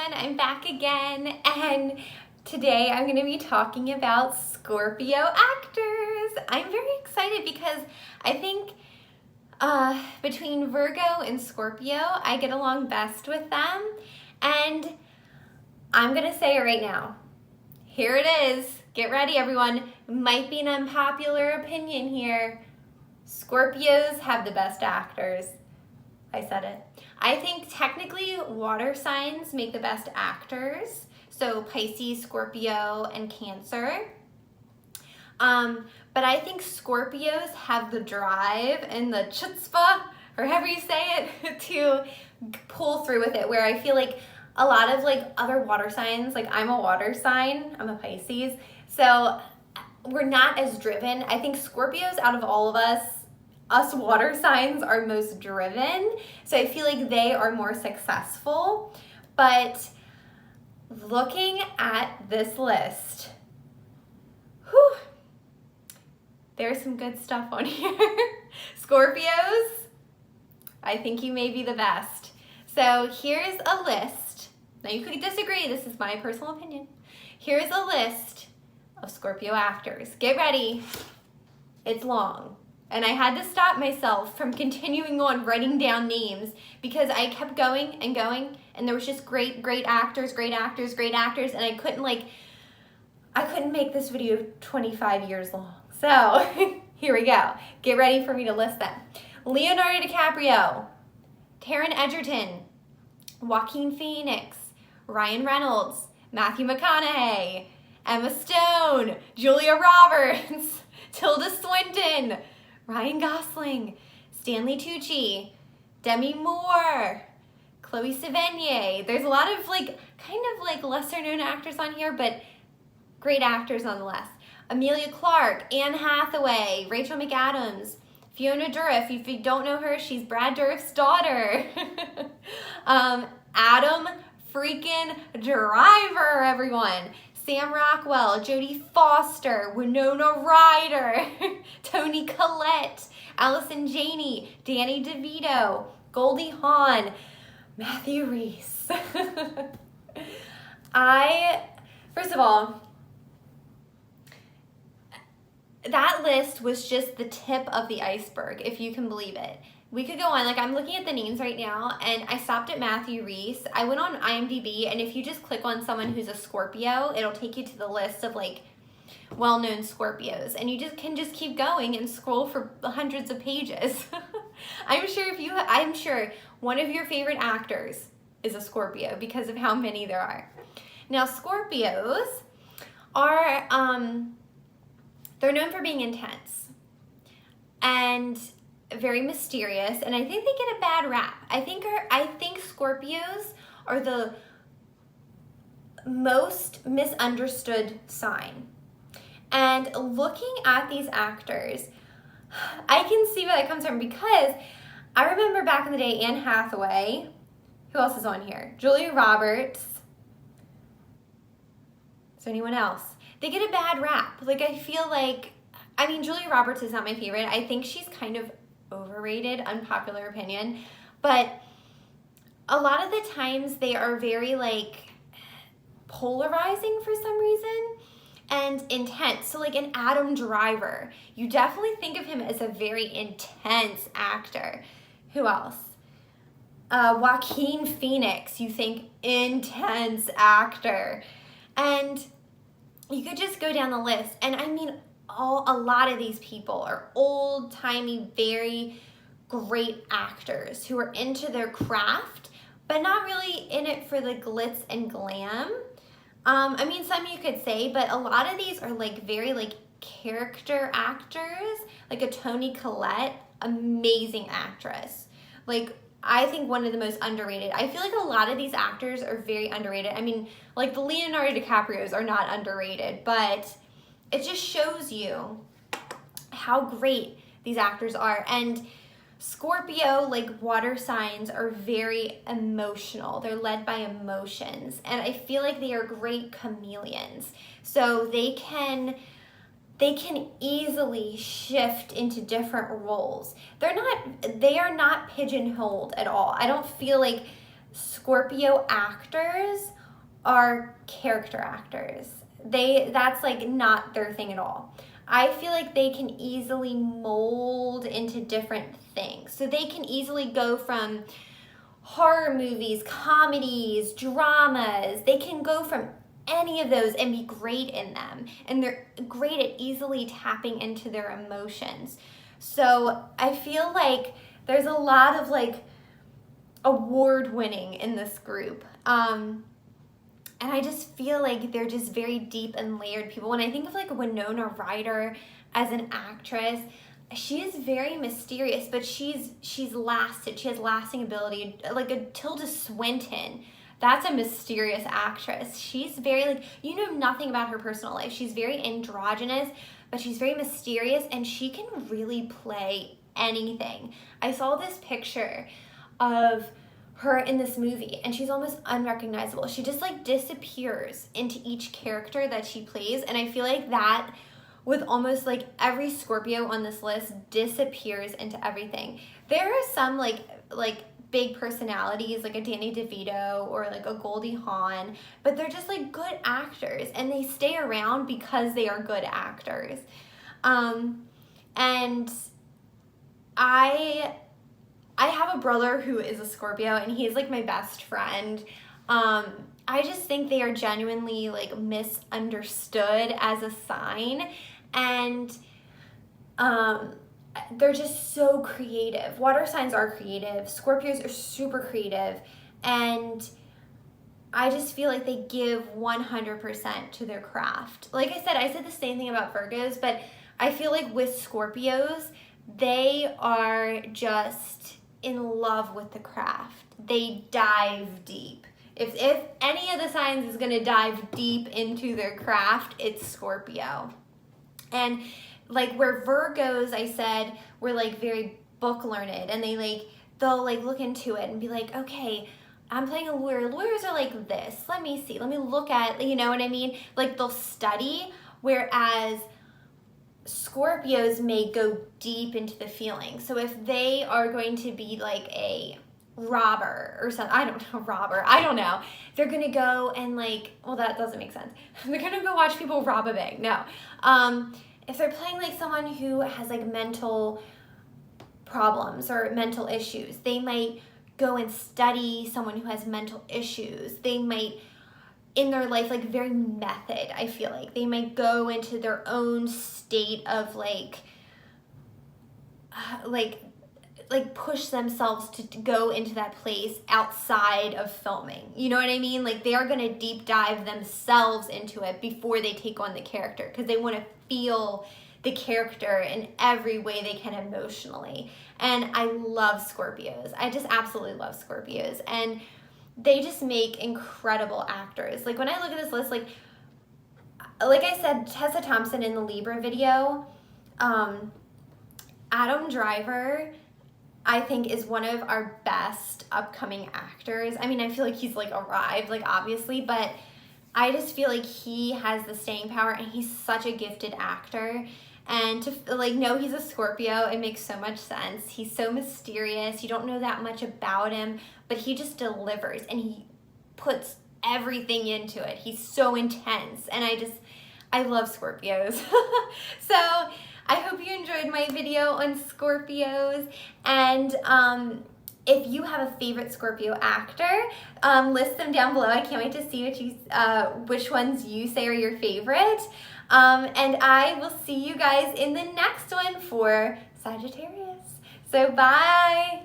everyone, I'm back again, and today I'm going to be talking about Scorpio actors. I'm very excited because I think between Virgo and Scorpio, I get along best with them, and I'm going to say it right now. Here it is. Get ready, everyone. Might be an unpopular opinion here. Scorpios have the best actors. I said it. I think technically water signs make the best actors. So Pisces, Scorpio, and Cancer. But I think Scorpios have the drive and the chutzpah, or however you say it, to pull through with it. Where I feel like a lot of other water signs, I'm a water sign, I'm a Pisces, so we're not as driven. I think Scorpios, out of all of us water signs, are most driven, so I feel like they are more successful. But looking at this list, whew, there's some good stuff on here. Scorpios, I think you may be the best. So here's a list. Now you could disagree, this is my personal opinion. Here's a list of Scorpio actors. Get ready, it's long. And I had to stop myself from continuing on writing down names because I kept going and going, and there was just great actors, and I couldn't make this video 25 years long. So here we go. Get ready for me to list them. Leonardo DiCaprio, Taron Egerton, Joaquin Phoenix, Ryan Reynolds, Matthew McConaughey, Emma Stone, Julia Roberts, Tilda Swinton, Ryan Gosling, Stanley Tucci, Demi Moore, Chloe Sevigny. There's a lot of lesser known actors on here, but great actors nonetheless. Emilia Clarke, Anne Hathaway, Rachel McAdams, Fiona Dourif. If you don't know her, she's Brad Dourif's daughter. Adam freaking Driver, everyone. Sam Rockwell, Jodie Foster, Winona Ryder, Toni Collette, Allison Janney, Danny DeVito, Goldie Hawn, Matthew Rhys. First of all, that list was just the tip of the iceberg, if you can believe it. We could go on, I'm looking at the names right now, and I stopped at Matthew Rhys. I went on IMDb, and if you just click on someone who's a Scorpio, it'll take you to the list of well-known Scorpios, and you can just keep going and scroll for hundreds of pages. I'm sure one of your favorite actors is a Scorpio because of how many there are. Now, Scorpios are, they're known for being intense and very mysterious, and I think they get a bad rap. I think Scorpios are the most misunderstood sign. And looking at these actors, I can see where that comes from, because I remember back in the day, Anne Hathaway, who else is on here? Julia Roberts. Is there anyone else? They get a bad rap. I feel Julia Roberts is not my favorite. I think she's kind of overrated, unpopular opinion, but a lot of the times they are very polarizing for some reason and intense. So an Adam Driver, you definitely think of him as a very intense actor. Who else? Joaquin Phoenix, you think intense actor, and you could just go down the list, and a lot of these people are old-timey, very great actors who are into their craft, but not really in it for the glitz and glam. Some you could say, but a lot of these are very character actors, like a Toni Collette, amazing actress. I think one of the most underrated. I feel a lot of these actors are very underrated. The Leonardo DiCaprios are not underrated, but it just shows you how great these actors are. And Scorpio, water signs, are very emotional. They're led by emotions. And I feel they are great chameleons. So they can easily shift into different roles. They are not pigeonholed at all. I don't feel Scorpio actors are character actors. That's like not their thing at all. I feel like they can easily mold into different things. So they can easily go from horror movies, comedies, dramas. They can go from any of those and be great in them. And they're great at easily tapping into their emotions. So I feel like there's a lot of like award winning in this group. And I just feel like they're just very deep and layered people. When I think of like Winona Ryder as an actress, she is very mysterious, but she's lasted. She has lasting ability. Like a Tilda Swinton, that's a mysterious actress. She's very like, you know nothing about her personal life. She's very androgynous, but she's very mysterious, and she can really play anything. I saw this picture of her in this movie, and she's almost unrecognizable. She just like disappears into each character that she plays, and I feel like that with almost like every Scorpio on this list disappears into everything. There are some like big personalities like a Danny DeVito or like a Goldie Hawn, but they're just like good actors, and they stay around because they are good actors. And I have a brother who is a Scorpio, and he's like my best friend. I just think they are genuinely like misunderstood as a sign, and they're just so creative. Water signs are creative. Scorpios are super creative, and I just feel like they give 100% to their craft. Like I said the same thing about Virgos, but I feel like with Scorpios, they are just in love with the craft. They dive deep. If any of the signs is gonna dive deep into their craft, it's Scorpio. And like where Virgos, I said, were like very book learned, and they'll like look into it and be like, okay, I'm playing a lawyer. Lawyers are like this. Let me see. Let me look at, you know what I mean? Like they'll study, whereas Scorpios may go deep into the feeling. So if they are going to be like a robber or something, I don't know. They're gonna go and like, well, that doesn't make sense. They're gonna go watch people rob a bank. No. If they're playing like someone who has like mental problems or mental issues, they might go and study someone who has mental issues. They might, in their life, like very method, I feel like. They might go into their own state of like push themselves to go into that place outside of filming. You know what I mean? Like they are going to deep dive themselves into it before they take on the character, because they want to feel the character in every way they can emotionally. And I love Scorpios. I just absolutely love Scorpios. And they just make incredible actors. Like when I look at this list, like I said, Tessa Thompson in the Libra video, Adam Driver, I think is one of our best upcoming actors. I mean, I feel like he's like arrived, like obviously, but I just feel like he has the staying power, and he's such a gifted actor. And to like know he's a Scorpio, it makes so much sense. He's so mysterious. You don't know that much about him, but he just delivers, and he puts everything into it. He's so intense, and I love Scorpios. So I hope you enjoyed my video on Scorpios, and if you have a favorite Scorpio actor, list them down below. I can't wait to see which ones you say are your favorite. And I will see you guys in the next one for Sagittarius. So bye!